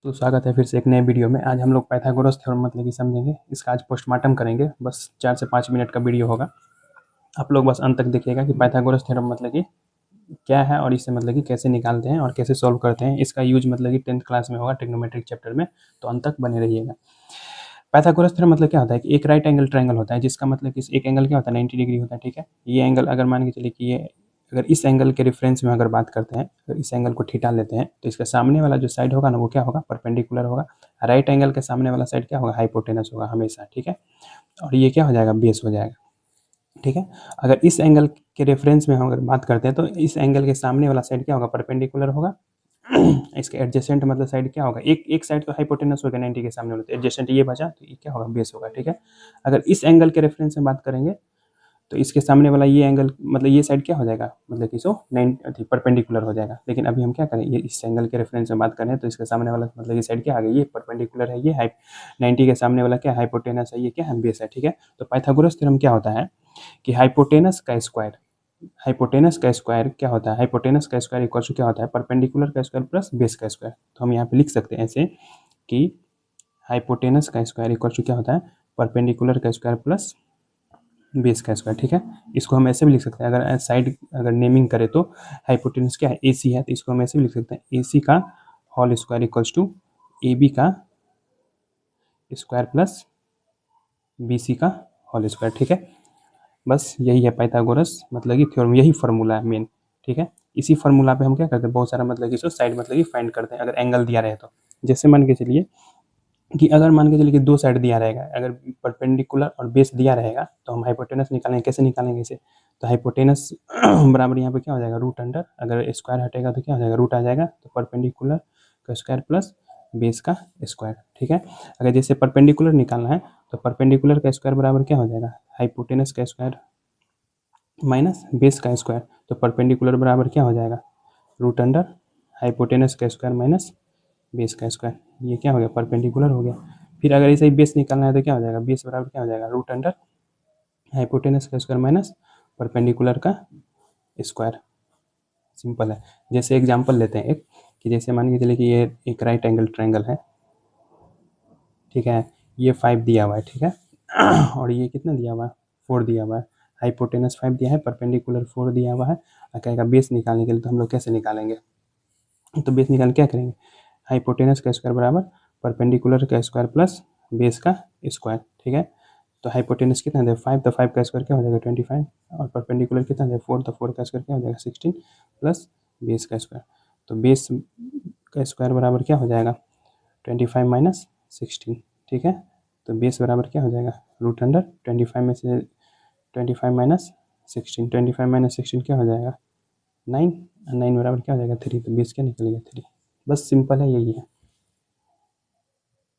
तो स्वागत है फिर से एक नए वीडियो में। आज हम लोग पाइथागोरस थ्योरम मतलब कि समझेंगे। इसका आज पोस्टमार्टम करेंगे। बस 4 से 5 मिनट का वीडियो होगा। आप लोग बस अंत तक देखिएगा कि पाइथागोरस थ्योरम मतलब कि क्या है और इसे मतलब कि कैसे निकालते हैं और कैसे सॉल्व करते हैं। इसका यूज मतलब कि 10th क्लास में होगा ट्रिग्नोमेट्रिक चैप्टर में, तो अंत तक बने रहिएगा। पाइथागोरस थ्योरम मतलब क्या होता है कि एक राइट एंगल ट्रायंगल होता है, जिसका मतलब कि एक एंगल क्या होता है 90 डिग्री होता है। ठीक है, ये एंगल अगर मान के चलिए कि ये अगर इस एंगल के रेफरेंस में अगर बात करते हैं, अगर इस एंगल को थीटा लेते हैं तो इसका सामने वाला जो साइड होगा ना वो क्या होगा, परपेंडिकुलर होगा। राइट एंगल के सामने वाला साइड क्या होगा, हाइपोटेनस होगा हमेशा। ठीक है, और ये क्या हो जाएगा, बेस हो जाएगा। ठीक है, अगर इस एंगल के रेफरेंस में हम अगर बात करते हैं तो इस एंगल के सामने वाला साइड क्या होगा, परपेंडिकुलर होगा। इसके एडजेसेंट मतलब साइड क्या होगा, एक एक साइड तो हाइपोटेनस हो गया 90 के सामने वाला, तो एडजेसेंट ये बचा तो ये क्या होगा, बेस होगा। ठीक है, अगर इस एंगल के रेफरेंस में बात करेंगे तो इसके सामने वाला ये एंगल मतलब ये साइड क्या हो जाएगा, मतलब कि सो 90 परपेंडिकुलर हो जाएगा। लेकिन अभी हम क्या करें, ये इस एंगल के रेफरेंस में बात करें तो इसके सामने वाला मतलब ये साइड क्या आ गया, ये परपेंडिकुलर है, ये हाइप 90 के सामने वाला क्या हाइपोटेनस है, ये क्या है, बेस है। ठीक है, तो पाइथागोरस थ्योरम क्या होता है कि हाइपोटेनस का स्क्वायर क्या होता है, हाइपोटेनस का स्क्वायर इक्वल टू क्या होता है, परपेंडिकुलर का स्क्वायर प्लस बेस का स्क्वायर। तो हम यहाँ पे लिख सकते हैं ऐसे कि हाइपोटेनस का स्क्वायर इक्वल टू क्या होता है, परपेंडिकुलर का स्क्वायर प्लस बेस का स्क्वायर। ठीक है, इसको हम ऐसे भी लिख सकते हैं, अगर साइड अगर नेमिंग करें तो हाइपोटेनस क्या है, ए सी है, तो इसको हम ऐसे भी लिख सकते हैं, ए सी का whole square equals to A B का स्क्वायर प्लस बी सी का होल स्क्वायर। ठीक है, बस यही है पाइथागोरस मतलब कि थ्योरम, यही फार्मूला है मेन। ठीक है, इसी फार्मूला पे हम क्या करते हैं, बहुत सारा मतलब कि इसको साइड मतलब कि फाइंड करते हैं अगर एंगल दिया रहे तो। जैसे मान के चलिए कि अगर मान के चलिए कि दो साइड दिया रहेगा, अगर परपेंडिकुलर और बेस दिया रहेगा तो हम हाइपोटेनस निकालेंगे। कैसे निकालेंगे इसे, तो हाइपोटेनस बराबर यहाँ पे क्या हो जाएगा, रूट अंडर, अगर स्क्वायर हटेगा तो क्या हो जाएगा, रूट आ जाएगा, तो परपेंडिकुलर का स्क्वायर प्लस बेस का स्क्वायर। ठीक है, अगर जैसे परपेंडिकुलर निकालना है तो परपेंडिकुलर का स्क्वायर बराबर क्या हो जाएगा, हाइपोटेनस का स्क्वायर माइनस बेस का स्क्वायर। तो परपेंडिकुलर बराबर क्या हो जाएगा, रूट अंडर हाइपोटेनस का स्क्वायर माइनस बेस का स्क्वायर। ये क्या हो गया, परपेंडिकुलर हो गया। फिर अगर इसे बेस निकालना है तो क्या हो जाएगा, बेस बराबर क्या हो जाएगा, रूट अंडर हाइपोटेनस का स्क्वायर माइनस परपेंडिकुलर का स्क्वायर। सिंपल है। जैसे एग्जांपल लेते हैं एक, कि जैसे मान के चलिए कि ये एक राइट एंगल ट्रायंगल है। ठीक है, ये 5 दिया हुआ है। ठीक है, और ये कितना दिया हुआ है, 4 दिया हुआ है। हाइपोटेनस 5 दिया है, परपेंडिकुलर 4 दिया हुआ है। कहेगा बेस निकालने के लिए, तो हम लोग कैसे निकालेंगे, तो बेस निकाल क्या करेंगे, हाइपोटेनस का स्क्वायर बराबर परपेंडिकुलर का स्क्वायर प्लस बेस का स्क्वायर। ठीक है, तो हाइपोटेनस कितना दे 5, तो 5 का स्क्वायर क्या हो जाएगा 25, और परपेंडिकुलर कितना दे 4, तो 4 का स्क्वायर क्या हो जाएगा 16 प्लस बेस का स्क्वायर। तो बेस का स्क्वायर बराबर क्या हो जाएगा 25 माइनस 16। ठीक है, तो बेस बराबर क्या हो जाएगा, रूट अंडर 25 में से 25 माइनस 16, 25 माइनस 16 क्या हो जाएगा 9, 9 बराबर क्या हो जाएगा 3, तो बेस क्या निकलेगा 3। बस सिंपल है, यही है।